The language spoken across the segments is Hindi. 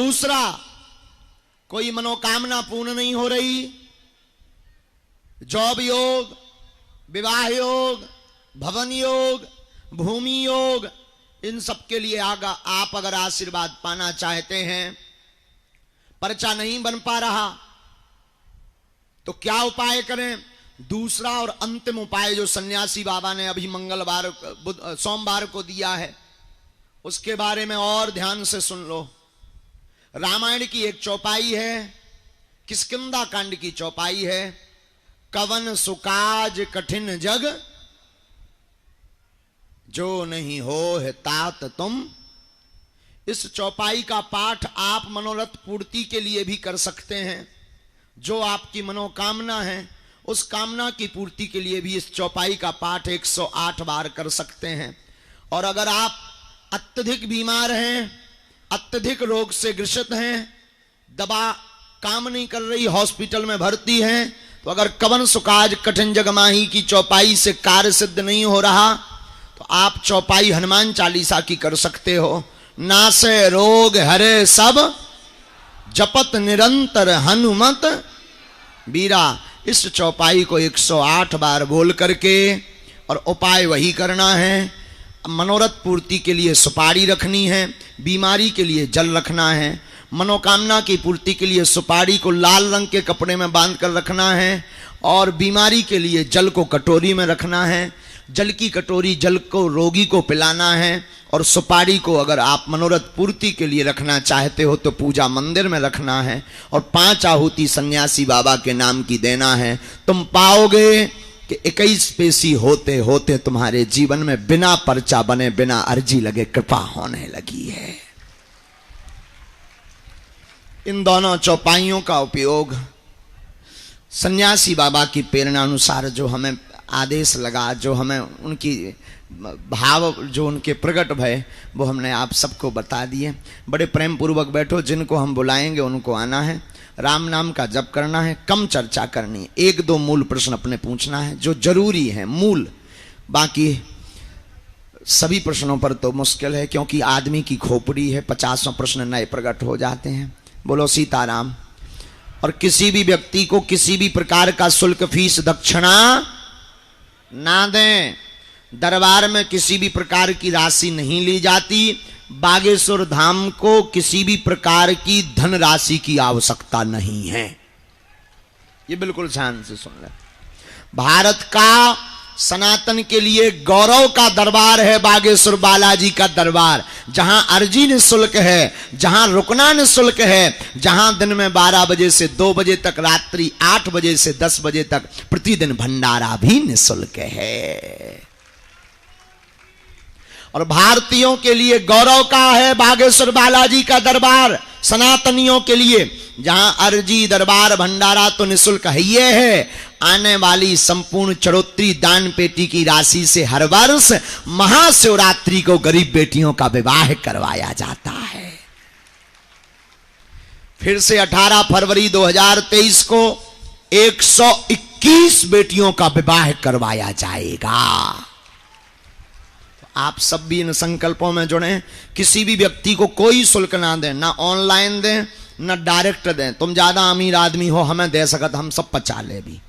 दूसरा, कोई मनोकामना पूर्ण नहीं हो रही, जॉब योग, विवाह योग, भवन योग, भूमि योग, इन सब के लिए आप अगर आशीर्वाद पाना चाहते हैं, पर्चा नहीं बन पा रहा तो क्या उपाय करें? दूसरा और अंतिम उपाय जो सन्यासी बाबा ने अभी सोमवार को दिया है, उसके बारे में और ध्यान से सुन लो। रामायण की एक चौपाई है, किष्किंधा कांड की चौपाई है, कवन सुकाज कठिन जग जो नहीं हो है तात तुम। इस चौपाई का पाठ आप मनोरथ पूर्ति के लिए भी कर सकते हैं। जो आपकी मनोकामना है उस कामना की पूर्ति के लिए भी इस चौपाई का पाठ 108 बार कर सकते हैं। और अगर आप अत्यधिक बीमार हैं, अत्यधिक रोग से ग्रसित हैं, दवा काम नहीं कर रही, हॉस्पिटल में भर्ती हैं, तो अगर कवन सुकाज कठिन जग माही की चौपाई से कार्य सिद्ध नहीं हो रहा तो आप चौपाई हनुमान चालीसा की कर सकते हो। नासे रोग हरे सब जपत निरंतर हनुमत बीरा। इस चौपाई को 108 बार बोल करके, और उपाय वही करना है। मनोरथ पूर्ति के लिए सुपारी रखनी है, बीमारी के लिए जल रखना है, मनोकामना की पूर्ति के लिए सुपारी को लाल रंग के कपड़े में बांध कर रखना है, और बीमारी के लिए जल को कटोरी में रखना है। जल की कटोरी जल को रोगी को पिलाना है, और सुपारी को अगर आप मनोरथ पूर्ति के लिए रखना चाहते हो तो पूजा मंदिर में रखना है, और 5 आहुति सन्यासी बाबा के नाम की देना है। तुम पाओगे कि 21 पेशी होते होते तुम्हारे जीवन में बिना पर्चा बने, बिना अर्जी लगे कृपा होने लगी है। इन दोनों चौपाइयों का उपयोग सन्यासी बाबा की प्रेरणा अनुसार जो हमें आदेश लगा, जो हमें उनकी भाव जो उनके प्रकट भय, वो हमने आप सबको बता दिए। बड़े प्रेम पूर्वक बैठो, जिनको हम बुलाएंगे उनको आना है, राम नाम का जप करना है, कम चर्चा करनी है, 1-2 मूल प्रश्न अपने पूछना है जो जरूरी है, मूल। बाकी सभी प्रश्नों पर तो मुश्किल है, क्योंकि आदमी की खोपड़ी है, 50 प्रश्न नए प्रकट हो जाते हैं। बोलो सीताराम। और किसी भी व्यक्ति को किसी भी प्रकार का शुल्क, फीस, दक्षिणा ना दें। दरबार में किसी भी प्रकार की राशि नहीं ली जाती। बागेश्वर धाम को किसी भी प्रकार की धन राशि की आवश्यकता नहीं है। ये बिल्कुल ध्यान से सुन ले। भारत का सनातन के लिए गौरव का दरबार है बागेश्वर बालाजी का दरबार, जहां अर्जी निःशुल्क है, जहां रुकना निःशुल्क है, जहां दिन में 12 बजे से 2 बजे तक, रात्रि 8 बजे से 10 बजे तक प्रतिदिन भंडारा भी निःशुल्क है। और भारतीयों के लिए गौरव का है बागेश्वर बालाजी का दरबार, सनातनियों के लिए, जहां अर्जी, दरबार, भंडारा तो निःशुल्क है। ये है आने वाली संपूर्ण चढ़ोत्री दान पेटी की राशि से हर वर्ष महाशिवरात्रि को गरीब बेटियों का विवाह करवाया जाता है। फिर से 18 फरवरी 2023 को 121 बेटियों का विवाह करवाया जाएगा। आप सब भी इन संकल्पों में जुड़े। किसी भी व्यक्ति को कोई शुल्क ना दें, ना ऑनलाइन दें, ना डायरेक्ट दें। तुम ज्यादा अमीर आदमी हो, हमें दे सकत, हम सब पचा ले भी,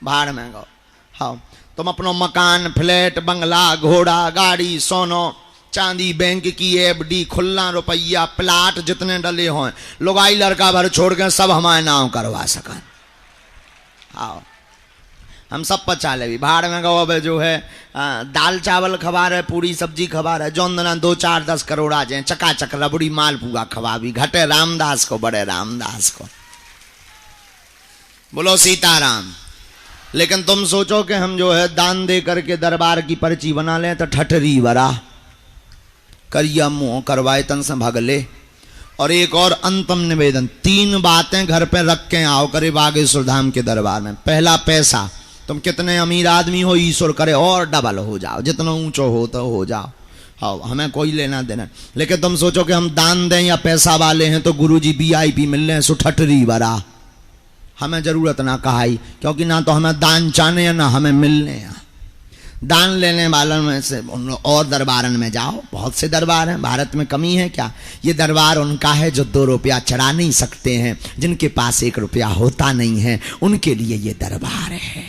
भाड़ में गो। हाँ, तुम अपनो मकान, फ्लैट, बंगला, घोड़ा, गाड़ी, सोनो चांदी, बैंक की एफडी, खुला रुपया, प्लाट जितने डले हों, लुगाई लड़का भर छोड़ के सब हमारे नाम करवा सकन। हाँ, हम सब पचा ले भी, भाड़ में गो। अब जो है दाल चावल खबा रहे, पूरी सब्जी खबा रहे, जौन दना 2, 4, 10 करोड़ आ जाए, चकाचक रबड़ी मालपुआ खवा भी, घटे रामदास को, बड़े रामदास को। बोलो सीताराम। लेकिन तुम सोचो कि हम जो है दान दे करके दरबार की पर्ची बना लें तो ठठरी बरा करिया मुंह करवाए तन से भाग ले। और एक और अंतम निवेदन, 3 बातें घर पे रख के आओ करे बागेश्वर धाम के दरबार में। पहला, पैसा। तुम कितने अमीर आदमी हो, ईश्वर करे और डबल हो जाओ, जितना ऊंचो हो तो हो जाओ। हाँ, हमें कोई लेना देना। लेकिन तुम सोचो कि हम दान दें या पैसा वाले हैं तो गुरुजी VIP मिल रहे हैं, सो ठठरी बरा। हमें जरूरत ना कहाई, क्योंकि ना तो हमें दान चाहने हैं ना हमें मिलने हैं। दान लेने वालों में से और दरबारन में जाओ, बहुत से दरबार हैं, भारत में कमी है क्या? ये दरबार उनका है जो 2 रुपया चढ़ा नहीं सकते हैं, जिनके पास 1 रुपया होता नहीं है, उनके लिए ये दरबार है।